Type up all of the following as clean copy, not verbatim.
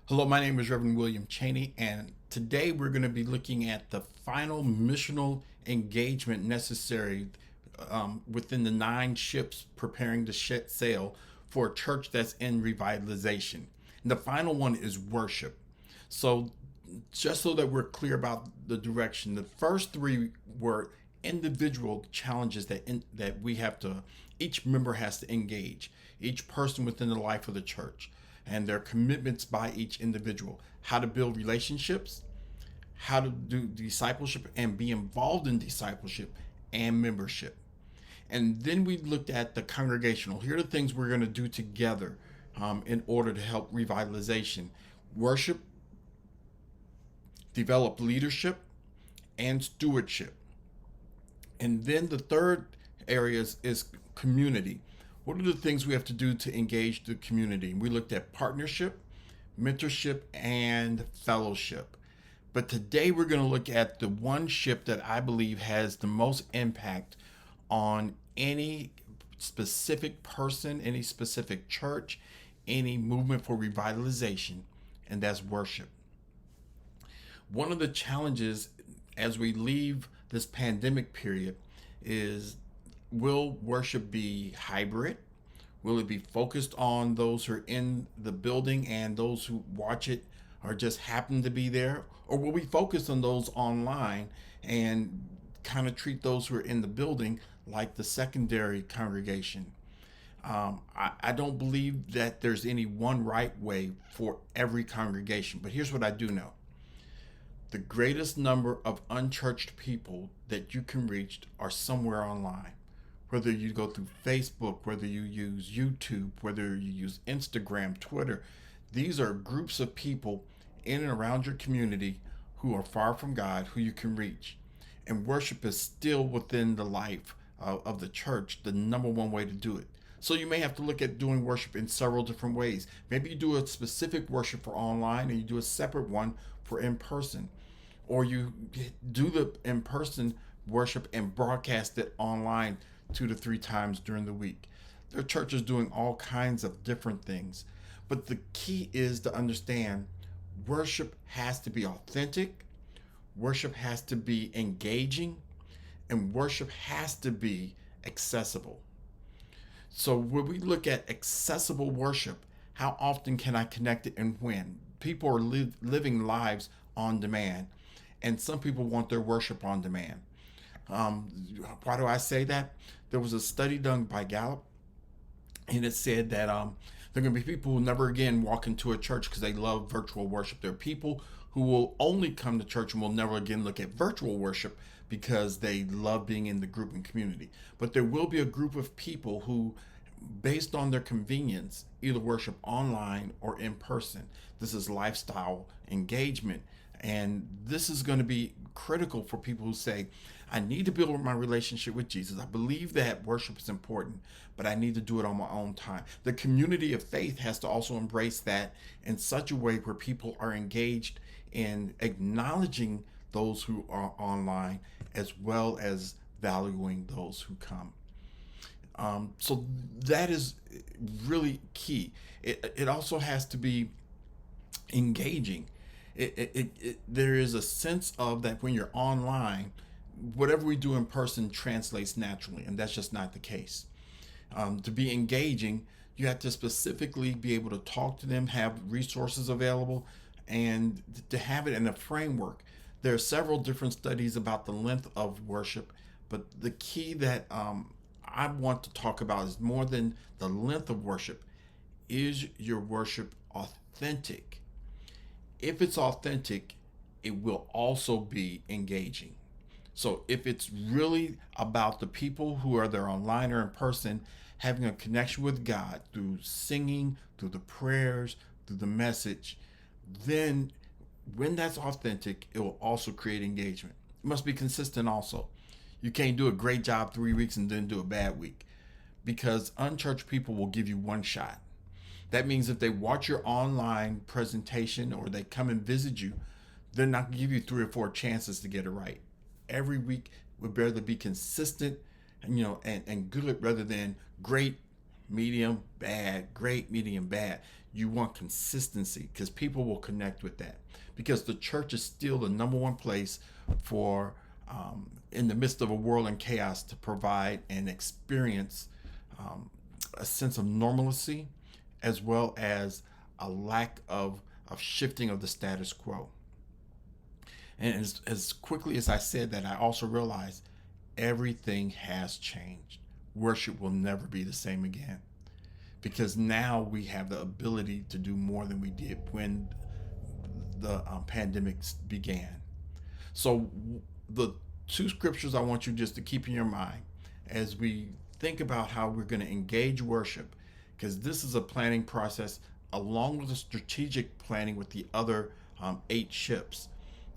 Hello, my name is Reverend William Cheney, and today we're going to be looking at the final missional engagement necessary within the 9 ships preparing to sail for a church that's in revitalization. And the final one is worship. So, just so that we're clear about the direction, the first 3 were individual challenges that we have to, each member has to engage, each person within the life of the church, and their commitments by each individual. How to build relationships, how to do discipleship and be involved in discipleship and membership. And then we looked at the congregational. Here are the things we're going to do together in order to help revitalization: worship, develop leadership, and stewardship. And then the third area is community. What are the things we have to do to engage the community? We looked at partnership, mentorship, and fellowship. But today we're going to look at the one ship that I believe has the most impact on any specific person, any specific church, any movement for revitalization, and that's worship. One of the challenges as we leave this pandemic period is, will worship be hybrid? Will it be focused on those who are in the building and those who watch it or just happen to be there? Or will we focus on those online and kind of treat those who are in the building like the secondary congregation? I don't believe that there's any one right way for every congregation, but here's what I do know: the greatest number of unchurched people that you can reach are somewhere online. Whether you go through Facebook, whether you use YouTube, whether you use Instagram, Twitter, these are groups of people in and around your community who are far from God, who you can reach. And worship is still within the life of the church, the number one way to do it. So you may have to look at doing worship in several different ways. Maybe you do a specific worship for online and you do a separate one for in person. Or you do the in person worship and broadcast it online 2 to 3 times during the week. There are churches doing all kinds of different things. But the key is to understand worship has to be authentic, worship has to be engaging, and worship has to be accessible. So when we look at accessible worship, how often can I connect it and when? People are living lives on demand, and some people want their worship on demand. Um, why do I say that? There was a study done by Gallup, and it said that there are going to be people who never again walk into a church because they love virtual worship. There are people who will only come to church and will never again look at virtual worship because they love being in the group and community. But there will be a group of people who, based on their convenience, either worship online or in person. This is lifestyle engagement. And this is going to be critical for people who say, I need to build my relationship with Jesus. I believe that worship is important, but I need to do it on my own time. The community of faith has to also embrace that in such a way where people are engaged in acknowledging those who are online as well as valuing those who come. So that is really key. It also has to be engaging. There is a sense of that when you're online, whatever we do in person translates naturally, and that's just not the case. To be engaging, you have to specifically be able to talk to them, have resources available, and to have it in a framework. There are several different studies about the length of worship, but the key that I want to talk about is more than the length of worship. Is your worship authentic? If it's authentic, it will also be engaging. So if it's really about the people who are there online or in person having a connection with God through singing, through the prayers, through the message, then when that's authentic, it will also create engagement. It must be consistent also. You can't do a great job 3 weeks and then do a bad week, because unchurched people will give you one shot. That means if they watch your online presentation or they come and visit you, they're not going to give you 3 or 4 chances to get it right. Every week would better be consistent and and good rather than great, medium, bad, great, medium, bad. You want consistency because people will connect with that. Because the church is still the number one place for, in the midst of a world in chaos, to provide and experience a sense of normalcy as well as a lack of shifting of the status quo. And as quickly as I said that, I also realized everything has changed. Worship will never be the same again because now we have the ability to do more than we did when the pandemic began. So, the two scriptures I want you just to keep in your mind as we think about how we're going to engage worship, because this is a planning process along with the strategic planning with the other 8 ships.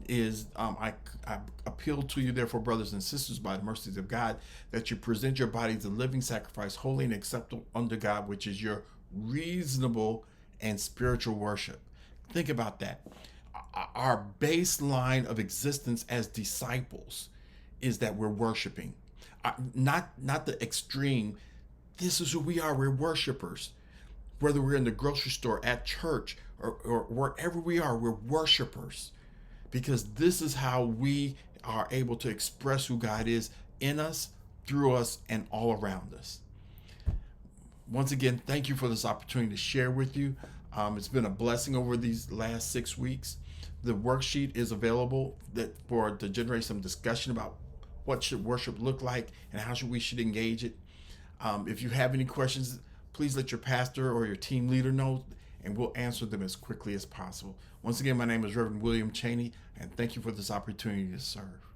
I appeal to you, therefore, brothers and sisters, by the mercies of God, that you present your bodies a living sacrifice, holy and acceptable unto God, which is your reasonable and spiritual worship. Think about that. Our baseline of existence as disciples is that we're worshiping, not the extreme. This is who we are. We're worshipers. Whether we're in the grocery store, at church, or wherever we are, we're worshipers because this is how we are able to express who God is in us, through us, and all around us. Once again, thank you for this opportunity to share with you. It's been a blessing over these last 6 weeks. The worksheet is available to generate some discussion about what should worship look like and how we should engage it. If you have any questions, please let your pastor or your team leader know, and we'll answer them as quickly as possible. Once again, my name is Reverend William Cheney, and thank you for this opportunity to serve.